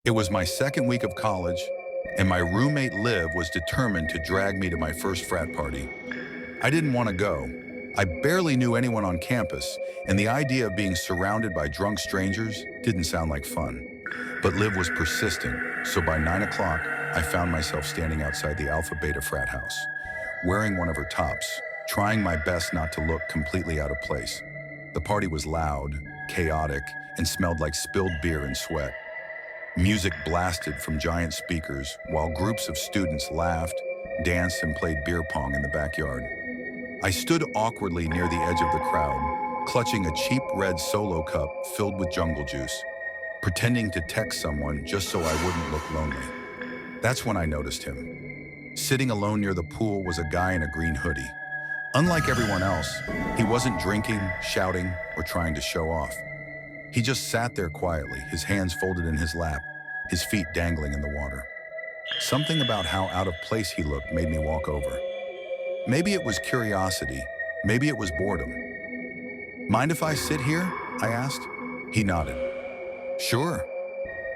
It was my second week of college, and my roommate Liv was determined to drag me to my first frat party. I didn't want to go. I barely knew anyone on campus, and the idea of being surrounded by drunk strangers didn't sound like fun. But Liv was persistent, so by 9 o'clock, I found myself standing outside the Alpha Beta frat house, wearing one of her tops, trying my best not to look completely out of place. The party was loud, chaotic, and smelled like spilled beer and sweat. Music blasted from giant speakers while groups of students laughed, danced, and played beer pong in the backyard. I stood awkwardly near the edge of the crowd, clutching a cheap red Solo cup filled with jungle juice, pretending to text someone just so I wouldn't look lonely. That's when I noticed him. Sitting alone near the pool was a guy in a green hoodie. Unlike everyone else, he wasn't drinking, shouting, or trying to show off. He just sat there quietly, his hands folded in his lap, his feet dangling in the water. Something about how out of place he looked made me walk over. Maybe it was curiosity, maybe it was boredom. "Mind if I sit here?" I asked. He nodded. "Sure."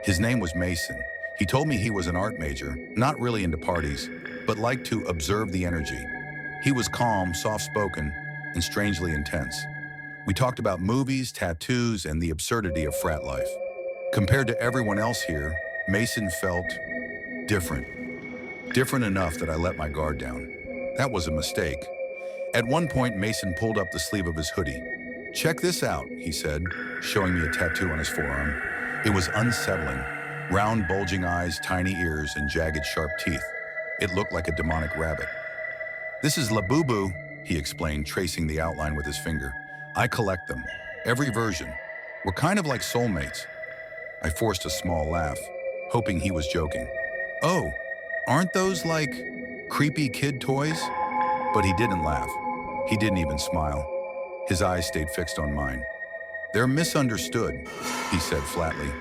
His name was Mason. He told me he was an art major, not really into parties, but liked to observe the energy. He was calm, soft-spoken, and strangely intense. We talked about movies, tattoos, and the absurdity of frat life. Compared to everyone else here, Mason felt different. Different enough that I let my guard down. That was a mistake. At one point, Mason pulled up the sleeve of his hoodie. "Check this out," he said, showing me a tattoo on his forearm. It was unsettling. Round, bulging eyes, tiny ears, and jagged, sharp teeth. It looked like a demonic rabbit. "This is Labubu," he explained, tracing the outline with his finger. "I collect them. Every version. We're kind of like soulmates." I forced a small laugh, hoping he was joking. "Oh, aren't those like creepy kid toys?" But he didn't laugh. He didn't even smile. His eyes stayed fixed on mine. "They're misunderstood," he said flatly.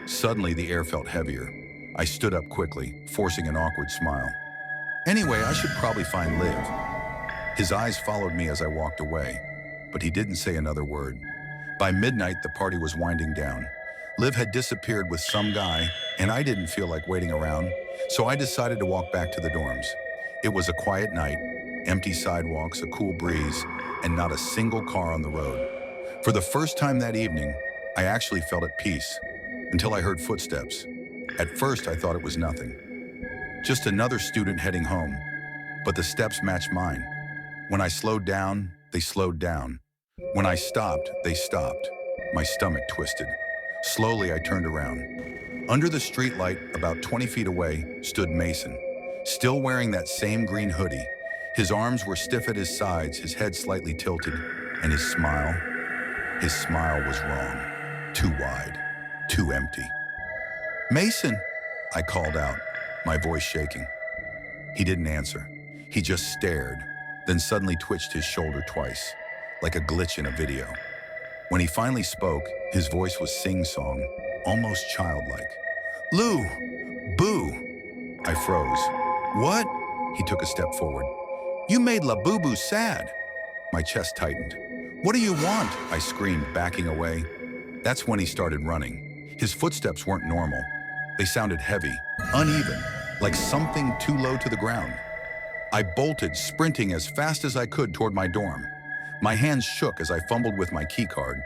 Suddenly, the air felt heavier. I stood up quickly, forcing an awkward smile. "Anyway, I should probably find Liv." His eyes followed me as I walked away, but he didn't say another word. By midnight, the party was winding down. Liv had disappeared with some guy, and I didn't feel like waiting around, so I decided to walk back to the dorms. It was a quiet night, empty sidewalks, a cool breeze, and not a single car on the road. For the first time that evening, I actually felt at peace, until I heard footsteps. At first, I thought it was nothing. Just another student heading home, but the steps matched mine. When I slowed down, they slowed down. When I stopped, they stopped. My stomach twisted. Slowly, I turned around. Under the streetlight, about 20 feet away, stood Mason, still wearing that same green hoodie. His arms were stiff at his sides, his head slightly tilted, and his smile was wrong. Too wide, too empty. "Mason," I called out, my voice shaking. He didn't answer. He just stared, then suddenly twitched his shoulder twice, like a glitch in a video. When he finally spoke, his voice was sing-song, almost childlike. "Lou! Boo!" I froze. "What?" He took a step forward. "You made Labubu sad." My chest tightened. "What do you want?" I screamed, backing away. That's when he started running. His footsteps weren't normal. They sounded heavy, uneven, like something too low to the ground. I bolted, sprinting as fast as I could toward my dorm. My hands shook as I fumbled with my keycard.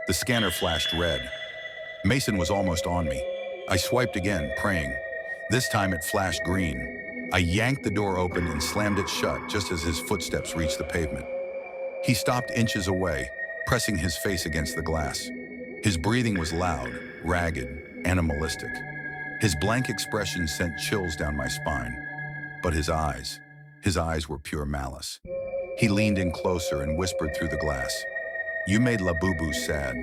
The scanner flashed red. Mason was almost on me. I swiped again, praying. This time it flashed green. I yanked the door open and slammed it shut just as his footsteps reached the pavement. He stopped inches away, pressing his face against the glass. His breathing was loud, ragged, animalistic. His blank expression sent chills down my spine. But his eyes were pure malice. He leaned in closer and whispered through the glass. "You made Labubu sad.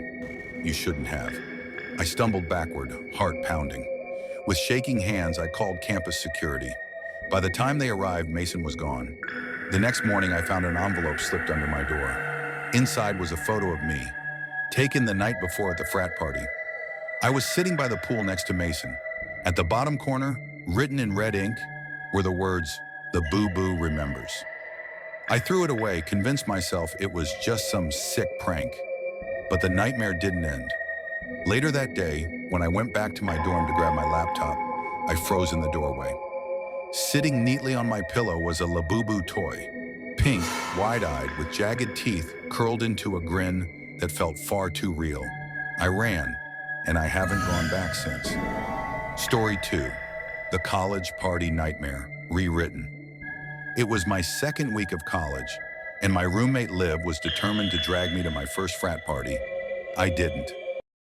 You shouldn't have." I stumbled backward, heart pounding. With shaking hands, I called campus security. By the time they arrived, Mason was gone. The next morning, I found an envelope slipped under my door. Inside was a photo of me, taken the night before at the frat party. I was sitting by the pool next to Mason. At the bottom corner, written in red ink, were the words, "The Boo-Boo remembers." I threw it away, convinced myself it was just some sick prank. But the nightmare didn't end. Later that day, When I went back to my dorm to grab my laptop, I froze in the doorway. Sitting neatly on my pillow was a Labubu toy, pink, wide-eyed, with jagged teeth curled into a grin that felt far too real. I ran, and I haven't gone back since. Story 2. The College Party Nightmare, rewritten. It was my second week of college, and my roommate Liv was determined to drag me to my first frat party. I didn't.